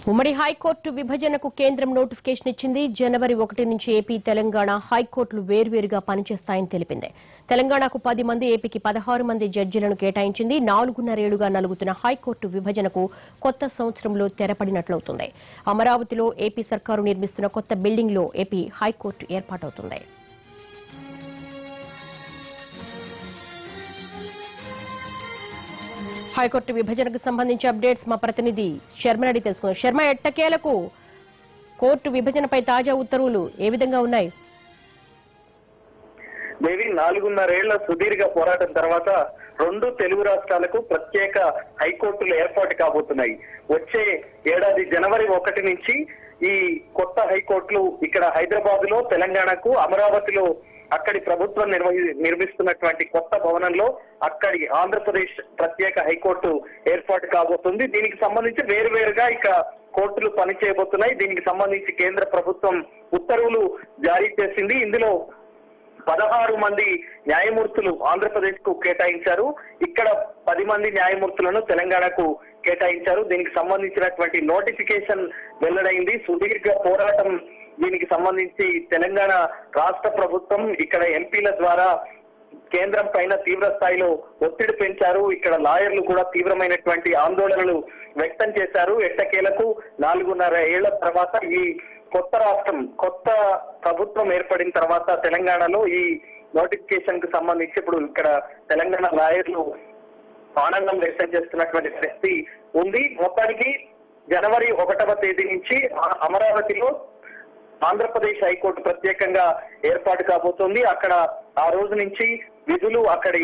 ఉమ్మడి హైకోర్టు విభజనకు కేంద్రం నోటిఫికేషన్ ఇచ్చింది. జనవరి 1 నుంచి ఏపీ, తెలంగాణ హైకోర్టులు వేర్వేరుగా పనిచేస్తాయని తెలిపింది. తెలంగాణకు 10 మంది, ఏపీకి 16 మంది జడ్జీలను కేటాయించింది. 4.5 ఏళ్లుగా నలుగుతున్న హైకోర్టు విభజనకు కొత్త సంవత్సరంలో తెరపడినట్లవుతుంది. అమరావతిలో ఏపీ సర్కారు నిర్మిస్తున్న కొత్త బిల్డింగ్లో ఏపీ హైకోర్టు ఏర్పాటవుతుంది. హైకోర్టు విభజనకు సంబంధించి అప్డేట్స్ మా ప్రతినిధి శర్మ అడిగి తెలుసుకున్నారు. శర్మ, ఎట్టకేలకు కోర్టు విభజనపై తాజా ఉత్తర్వులు ఏ విధంగా ఉన్నాయి? దేవి, 4.5 ఏళ్ల సుదీర్ఘ పోరాటం తర్వాత 2 తెలుగు రాష్ట్రాలకు ప్రత్యేక హైకోర్టులు ఏర్పాటు కాబోతున్నాయి. వచ్చే ఏడాది జనవరి 1 నుంచి ఈ కొత్త హైకోర్టులు ఇక్కడ హైదరాబాద్ లో, తెలంగాణకు అమరావతిలో అక్కడి ప్రభుత్వం నిర్మిస్తున్నటువంటి కొత్త భవనంలో అక్కడి ఆంధ్రప్రదేశ్ ప్రత్యేక హైకోర్టు ఏర్పాటు కాబోతుంది. దీనికి సంబంధించి వేరువేరుగా ఇక కోర్టులు పనిచేయబోతున్నాయి. దీనికి సంబంధించి కేంద్ర ప్రభుత్వం ఉత్తర్వులు జారీ చేసింది. ఇందులో 16 మంది న్యాయమూర్తులు ఆంధ్రప్రదేశ్ కు కేటాయించారు. ఇక్కడ 10 మంది న్యాయమూర్తులను తెలంగాణకు కేటాయించారు. దీనికి సంబంధించినటువంటి నోటిఫికేషన్ వెల్లడైంది. సుదీర్ఘ పోరాటం దీనికి సంబంధించి తెలంగాణ రాష్ట్ర ప్రభుత్వం ఇక్కడ ఎంపీల ద్వారా కేంద్రం పైన తీవ్ర స్థాయిలో ఒత్తిడి పెంచారు. ఇక్కడ లాయర్లు కూడా తీవ్రమైనటువంటి ఆందోళనలు వ్యక్తం చేశారు. ఎట్టకేలకు 4.5 ఏళ్ల తర్వాత ఈ కొత్త రాష్ట్రం, కొత్త ప్రభుత్వం ఏర్పడిన తర్వాత తెలంగాణలో ఈ నోటిఫికేషన్ కు సంబంధించి ఇప్పుడు ఇక్కడ తెలంగాణ లాయర్లు ఆనందం వ్యక్తం చేస్తున్నటువంటి పరిస్థితి ఉంది. మొత్తానికి జనవరి 1వ తేదీ నుంచి అమరావతిలో ఆంధ్రప్రదేశ్ హైకోర్టు ప్రత్యేకంగా ఏర్పాటు కాబోతోంది. అక్కడ ఆ రోజు నుంచి విధులు అక్కడి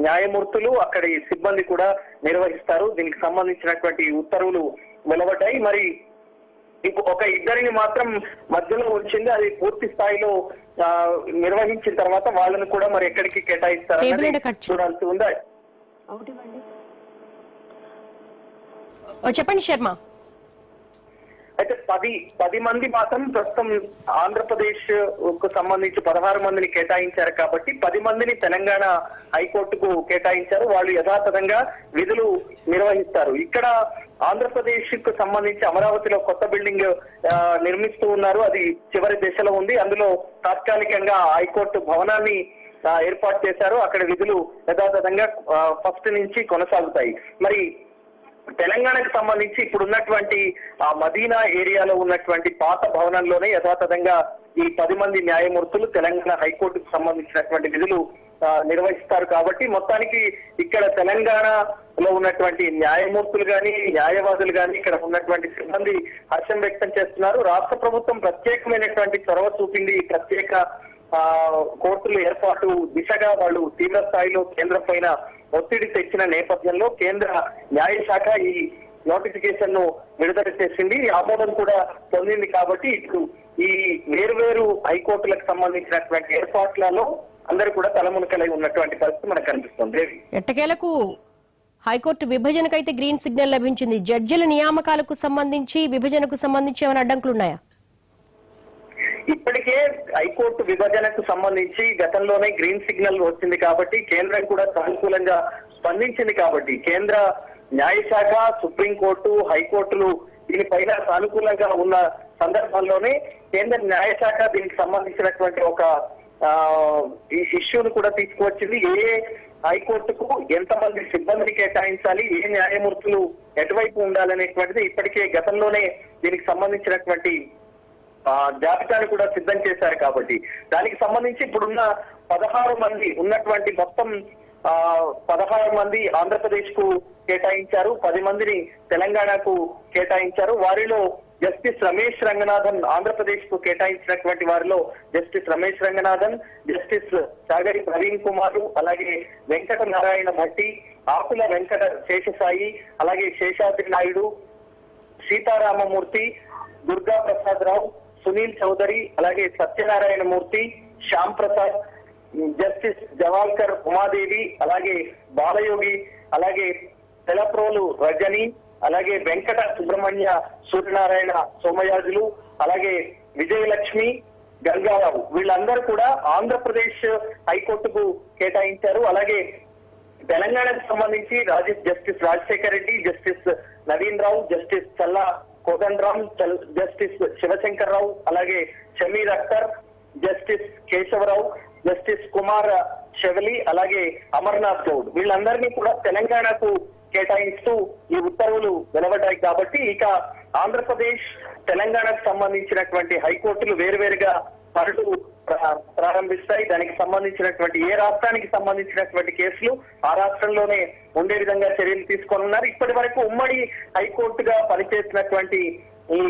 న్యాయమూర్తులు, అక్కడి సిబ్బంది కూడా నిర్వహిస్తారు. దీనికి సంబంధించినటువంటి ఉత్తర్వులు వెలువడ్డాయి. మరి ఒక ఇద్దరిని మాత్రం మధ్యలో వచ్చింది. అది పూర్తి స్థాయిలో నిర్వహించిన తర్వాత వాళ్ళని కూడా మరి ఎక్కడికి కేటాయిస్తారని చూడాల్సి ఉందా? చెప్పండి శర్మ. అయితే 10 మంది మాత్రం ప్రస్తుతం ఆంధ్రప్రదేశ్ కు సంబంధించి 16 మందిని కేటాయించారు కాబట్టి 10 మందిని తెలంగాణ హైకోర్టుకు కేటాయించారు. వాళ్ళు యథాతథంగా విధులు నిర్వహిస్తారు. ఇక్కడ ఆంధ్రప్రదేశ్ కు సంబంధించి అమరావతిలో కొత్త బిల్డింగ్ నిర్మిస్తూ ఉన్నారు. అది చివరి దశలో ఉంది. అందులో తాత్కాలికంగా హైకోర్టు భవనాన్ని ఏర్పాటు చేశారు. అక్కడ విధులు యథాతథంగా 1 నుంచి కొనసాగుతాయి. మరి తెలంగాణకు సంబంధించి ఇప్పుడు ఉన్నటువంటి ఆ మదీనా ఏరియాలో ఉన్నటువంటి పాత భవనంలోనే యథాతథంగా ఈ 10 మంది న్యాయమూర్తులు తెలంగాణ హైకోర్టుకు సంబంధించినటువంటి విధులు నిర్వహిస్తారు. కాబట్టి మొత్తానికి ఇక్కడ తెలంగాణలో ఉన్నటువంటి న్యాయమూర్తులు గాని, న్యాయవాదులు గాని, ఇక్కడ ఉన్నటువంటి సిబ్బంది హర్షం వ్యక్తం చేస్తున్నారు. రాష్ట్ర ప్రభుత్వం ప్రత్యేకమైనటువంటి చొరవ చూపింది. ప్రత్యేక కోర్టుల ఏర్పాటు దిశగా వాళ్ళు తీవ్ర స్థాయిలో కేంద్రం పైన ఒత్తిడి తెచ్చిన నేపథ్యంలో కేంద్ర న్యాయశాఖ ఈ నోటిఫికేషన్ ను విడుదల చేసింది. ఆమోదం కూడా పొందింది. కాబట్టి ఇప్పుడు ఈ వేర్వేరు హైకోర్టులకు సంబంధించినటువంటి ఏర్పాట్లలో అందరూ కూడా తలమునకలై ఉన్నటువంటి పరిస్థితి మనకు కనిపిస్తుంది. ఎట్టకేలకు హైకోర్టు విభజనకైతే గ్రీన్ సిగ్నల్ లభించింది. జడ్జిల నియామకాలకు సంబంధించి, విభజనకు సంబంధించి ఏమైనా అడ్డంకులున్నాయా? ఇప్పటికే హైకోర్టు విభజనకు సంబంధించి గతంలోనే గ్రీన్ సిగ్నల్ వచ్చింది కాబట్టి కేంద్రం కూడా సానుకూలంగా స్పందించింది. కాబట్టి కేంద్ర న్యాయశాఖ, సుప్రీంకోర్టు, హైకోర్టులు దీనిపైన సానుకూలంగా ఉన్న సందర్భంలోనే కేంద్ర న్యాయశాఖ దీనికి సంబంధించినటువంటి ఒక ఇష్యూను కూడా తీసుకువచ్చింది. ఏ హైకోర్టుకు ఎంతమంది సిబ్బందిని కేటాయించాలి, ఏ న్యాయమూర్తులు ఎటువైపు ఉండాలనేటువంటిది ఇప్పటికే గతంలోనే దీనికి సంబంధించినటువంటి జాబితాను కూడా సిద్ధం చేశారు. కాబట్టి దానికి సంబంధించి ఇప్పుడున్న 16 మంది ఉన్నటువంటి మొత్తం 16 మంది ఆంధ్రప్రదేశ్ కు కేటాయించారు. 10 మందిని తెలంగాణకు కేటాయించారు. వారిలో జస్టిస్ రమేష్ రంగనాథన్, ఆంధ్రప్రదేశ్ కు కేటాయించినటువంటి వారిలో జస్టిస్ రమేష్ రంగనాథన్, జస్టిస్ చాగరి ప్రవీణ్ కుమార్, అలాగే వెంకట నారాయణ భట్టి, ఆకుల వెంకట శేషసాయి, అలాగే శేషాద్రి నాయుడు, సీతారామమూర్తి, దుర్గా ప్రసాద్ రావు, సునీల్ చౌదరి, అలాగే సత్యనారాయణ మూర్తి, శ్యామ్ ప్రసాద్, జస్టిస్ జవాల్కర్ ఉమాదేవి, అలాగే బాలయోగి, అలాగే తెలప్రోలు రజని, అలాగే వెంకట సుబ్రహ్మణ్య సూర్యనారాయణ సోమయాజులు, అలాగే విజయలక్ష్మి, గంగారావు, వీళ్ళందరూ కూడా ఆంధ్రప్రదేశ్ హైకోర్టుకు కేటాయించారు. అలాగే తెలంగాణకు సంబంధించి జస్టిస్ రాజశేఖర్ రెడ్డి, జస్టిస్ నవీన్ రావు, జస్టిస్ చల్లా కోదండరామ్, జస్టిస్ శివశంకర్ రావు, అలాగే షమీర్ అఖ్తర్, జస్టిస్ కేశవరావు, జస్టిస్ కుమార్ షెవలి, అలాగే అమర్నాథ్ గౌడ్ వీళ్ళందరినీ కూడా తెలంగాణకు కేటాయిస్తూ ఈ ఉత్తర్వులు వెలువడ్డాయి. కాబట్టి ఇక ఆంధ్రప్రదేశ్, తెలంగాణకు సంబంధించినటువంటి హైకోర్టులు వేరువేరుగా పనులు ప్రారంభిస్తాయి. దానికి సంబంధించినటువంటి ఏ రాష్ట్రానికి సంబంధించినటువంటి కేసులు ఆ రాష్ట్రంలోనే ఉండే విధంగా చర్యలు తీసుకోనున్నారు. ఇప్పటి వరకు ఉమ్మడి హైకోర్టుగా పనిచేసినటువంటి ఈ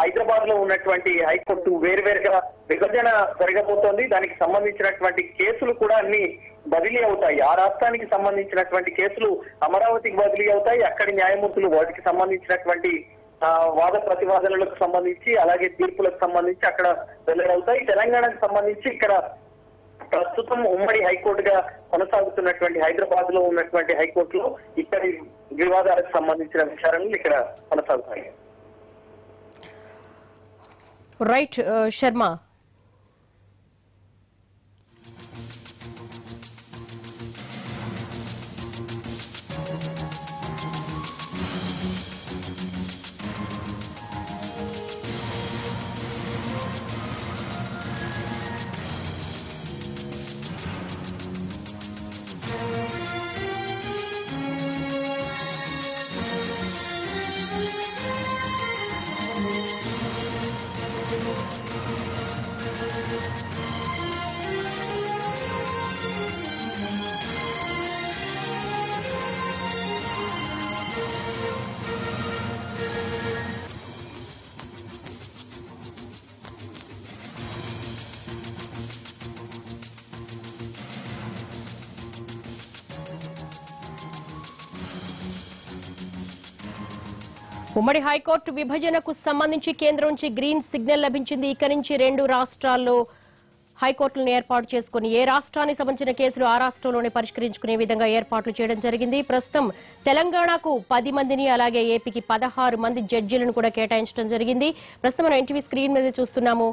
హైదరాబాద్ లో ఉన్నటువంటి హైకోర్టు వేరువేరుగా విభజన జరగబోతోంది. దానికి సంబంధించినటువంటి కేసులు కూడా అన్ని బదిలీ అవుతాయి. ఆ రాష్ట్రానికి సంబంధించినటువంటి కేసులు అమరావతికి బదిలీ అవుతాయి. అక్కడి న్యాయమూర్తులు వాటికి సంబంధించినటువంటి వాద ప్రతివాదనలకు సంబంధించి, అలాగే తీర్పులకు సంబంధించి అక్కడ వెల్లడవుతాయి. తెలంగాణకు సంబంధించి ఇక్కడ ప్రస్తుతం ఉమ్మడి హైకోర్టుగా కొనసాగుతున్నటువంటి హైదరాబాద్ లో ఉన్నటువంటి హైకోర్టులో ఇక్కడి వివాదాలకు సంబంధించిన విచారణలు ఇక్కడ కొనసాగుతాయి. రైట్ శర్మ. ఉమ్మడి హైకోర్టు విభజనకు సంబంధించి కేంద్రం నుంచి గ్రీన్ సిగ్నల్ లభించింది. ఇక నుంచి 2 రాష్ట్రాల్లో హైకోర్టులను ఏర్పాటు చేసుకుని ఏ రాష్ట్రానికి సంబంధించిన కేసులు ఆ రాష్ట్రంలోనే పరిష్కరించుకునే విధంగా ఏర్పాట్లు చేయడం జరిగింది. ప్రస్తుతం తెలంగాణకు 10 మందిని, అలాగే ఏపీకి 16 మంది జడ్జీలను కూడా కేటాయించడం జరిగింది. ప్రస్తుతం మనం ఎన్టీవీ స్క్రీన్ మీద చూస్తున్నాము.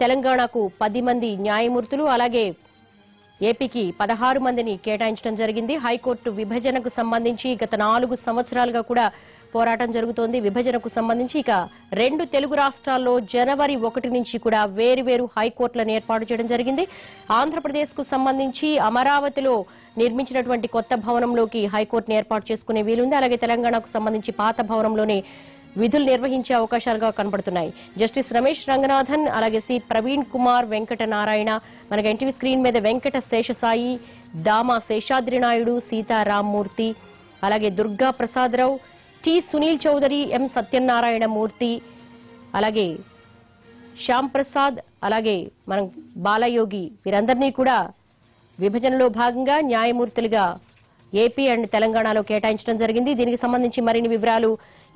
తెలంగాణకు 10 మంది న్యాయమూర్తులు, అలాగే ఏపీకి 16 మందిని కేటాయించడం జరిగింది. హైకోర్టు విభజనకు సంబంధించి గత 4 సంవత్సరాలుగా కూడా పోరాటం జరుగుతోంది. విభజనకు సంబంధించి ఇక 2 తెలుగు రాష్ట్రాల్లో జనవరి 1 నుంచి కూడా వేరువేరు హైకోర్టులను ఏర్పాటు చేయడం జరిగింది. ఆంధ్రప్రదేశ్ కు సంబంధించి అమరావతిలో నిర్మించినటువంటి కొత్త భవనంలోకి హైకోర్టును ఏర్పాటు చేసుకునే వీలుంది. అలాగే తెలంగాణకు సంబంధించి పాత భవనంలోనే విధులు నిర్వహించే అవకాశాలుగా కనబడుతున్నాయి. జస్టిస్ రమేష్ రంగనాథన్, అలాగే సి ప్రవీణ్ కుమార్, వెంకట నారాయణ, మనకి ఎన్టీవీ స్క్రీన్ మీద వెంకట శేషసాయి, దామా శేషాద్రి నాయుడు, సీతారామ్మూర్తి, అలాగే దుర్గా ప్రసాదరావు, టి సునీల్ చౌదరి, ఎం సత్యనారాయణ మూర్తి, అలాగే శ్యామ్ ప్రసాద్, అలాగే మనం బాలయోగి వీరందరినీ కూడా విభజనలో భాగంగా న్యాయమూర్తులుగా ఏపీ అండ్ తెలంగాణలో కేటాయించడం జరిగింది. దీనికి సంబంధించి మరిన్ని వివరాలు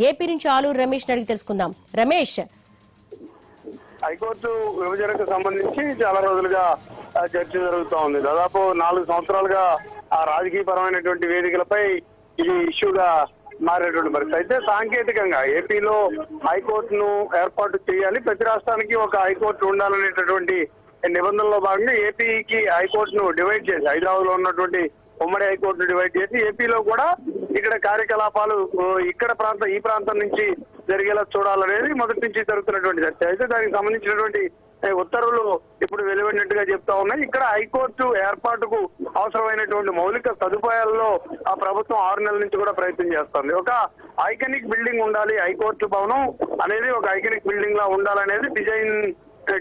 ఏపీ నుంచి ఆలూరు రమేష్ అడిగి తెలుసుకుందాం. రమేష్, హైకోర్టు విభజనకు సంబంధించి చాలా రోజులుగా చర్చ జరుగుతూ ఉంది. దాదాపు 4 సంవత్సరాలుగా ఆ రాజకీయపరమైనటువంటి వేదికలపై ఇది ఇష్యూగా మారేటువంటి పరిస్థితి. అయితే సాంకేతికంగా ఏపీలో హైకోర్టును ఏర్పాటు చేయాలి, ప్రతి రాష్ట్రానికి ఒక హైకోర్టు ఉండాలనేటటువంటి నిబంధనలో భాగంగా ఏపీకి హైకోర్టును డివైడ్ చేసి, హైదరాబాద్ లో ఉన్నటువంటి ఉమ్మడి హైకోర్టును డివైడ్ చేసి ఏపీలో కూడా ఇక్కడ కార్యకలాపాలు ఈ ప్రాంతం నుంచి జరిగేలా చూడాలనేది మొదటి నుంచి జరుగుతున్నటువంటి చర్చ. అయితే దానికి సంబంధించినటువంటి ఉత్తర్వులు ఇప్పుడు వెలువడినట్టుగా చెప్తా ఉన్నాయి. ఇక్కడ హైకోర్టు ఏర్పాటుకు అవసరమైనటువంటి మౌలిక సదుపాయాల్లో ఆ ప్రభుత్వం 6 నెలల నుంచి కూడా ప్రయత్నం చేస్తుంది. ఒక ఐకానిక్ బిల్డింగ్ ఉండాలి, హైకోర్టు భవనం అనేది ఒక ఐకానిక్ బిల్డింగ్ లా ఉండాలనేది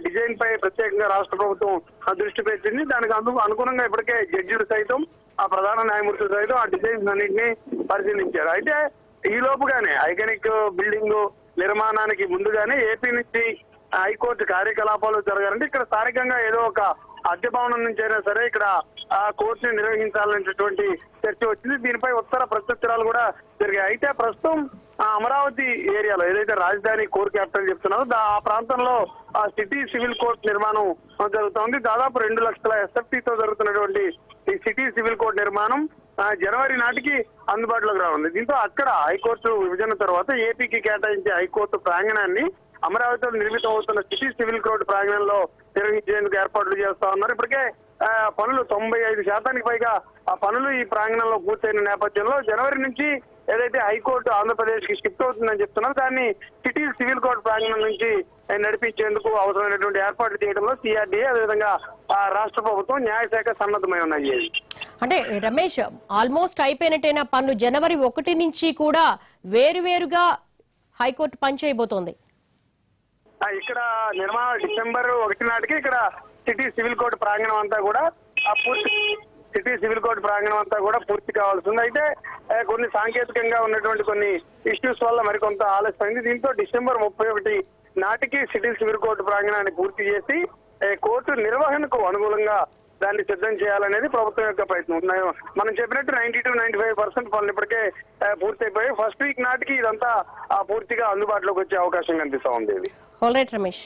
డిజైన్ పై ప్రత్యేకంగా రాష్ట్ర ప్రభుత్వం దృష్టి పెట్టింది. దానికి అనుగుణంగా ఇప్పటికే జడ్జిలు సైతం, ఆ ప్రధాన న్యాయమూర్తులు సైతం ఆ డిజైన్స్ అన్నింటినీ పరిశీలించారు. అయితే ఈ లోపుగానే ఐకానిక్ బిల్డింగ్ నిర్మాణానికి ముందుగానే ఏపీ నుంచి హైకోర్టు కార్యకలాపాలు జరగాలంటే ఇక్కడ స్థానికంగా ఏదో ఒక అద్దె భవనం నుంచి అయినా సరే ఇక్కడ ఆ కోర్టుని నిర్వహించాలనేటటువంటి చర్చ వచ్చింది. దీనిపై ఉత్తర ప్రత్యుత్తరాలు కూడా జరిగాయి. అయితే ప్రస్తుతం అమరావతి ఏరియాలో ఏదైతే రాజధాని కోర్ క్యాపిటల్ చెప్తున్నారో ఆ ప్రాంతంలో సిటీ సివిల్ కోర్టు నిర్మాణం జరుగుతోంది. దాదాపు 2 లక్షల ఎస్ఎఫ్టీతో జరుగుతున్నటువంటి ఈ సిటీ సివిల్ కోర్టు నిర్మాణం జనవరి నాటికి అందుబాటులోకి రానుంది. దీంతో అక్కడ హైకోర్టు విభజన తర్వాత ఏపీకి కేటాయించే హైకోర్టు ప్రాంగణాన్ని అమరావతిలో నిర్మితం అవుతున్న సిటీ సివిల్ కోర్టు ప్రాంగణంలో నిర్వహించేందుకు ఏర్పాట్లు చేస్తా ఉన్నారు. ఇప్పటికే పనులు 95% పైగా ఆ పనులు ఈ ప్రాంగణంలో పూర్తయిన నేపథ్యంలో జనవరి నుంచి ఏదైతే హైకోర్టు ఆంధ్రప్రదేశ్ కి షిఫ్ట్ అవుతుందని చెప్తున్నారు దాన్ని సిటీ సివిల్ కోర్టు ప్రాంగణం నుంచి నడిపించేందుకు అవసరమైనటువంటి ఏర్పాట్లు చేయడంలో సిఆర్డీఏ అదేవిధంగా రాష్ట్ర ప్రభుత్వం న్యాయశాఖ సన్నద్ధమై ఉన్నాయి. అంటే రమేష్, ఆల్మోస్ట్ అయిపోయినట్టేనా పనులు? జనవరి 1 నుంచి కూడా వేరువేరుగా హైకోర్టు పనిచేయబోతోంది. ఇక్కడ నిర్మాణం డిసెంబర్ 1 నాటికి ఇక్కడ సిటీ సివిల్ కోర్టు ప్రాంగణం అంతా కూడా పూర్తి కావాల్సి ఉంది. అయితే కొన్ని సాంకేతికంగా ఉన్నటువంటి కొన్ని ఇష్యూస్ వల్ల మరికొంత ఆలస్యమైంది. దీంతో డిసెంబర్ 31 నాటికి సిటీ సివిల్ కోర్టు ప్రాంగణాన్ని పూర్తి చేసి కోర్టు నిర్వహణకు అనుకూలంగా దాన్ని సిద్ధం చేయాలనేది ప్రభుత్వం యొక్క ప్రయత్నం. మనం చెప్పినట్టు 90-95% పనులు ఇప్పటికే పూర్తయిపోయి ఫస్ట్ వీక్ నాటికి ఇదంతా పూర్తిగా అందుబాటులోకి వచ్చే అవకాశం కనిపిస్తా ఉంది. All right Ramesh.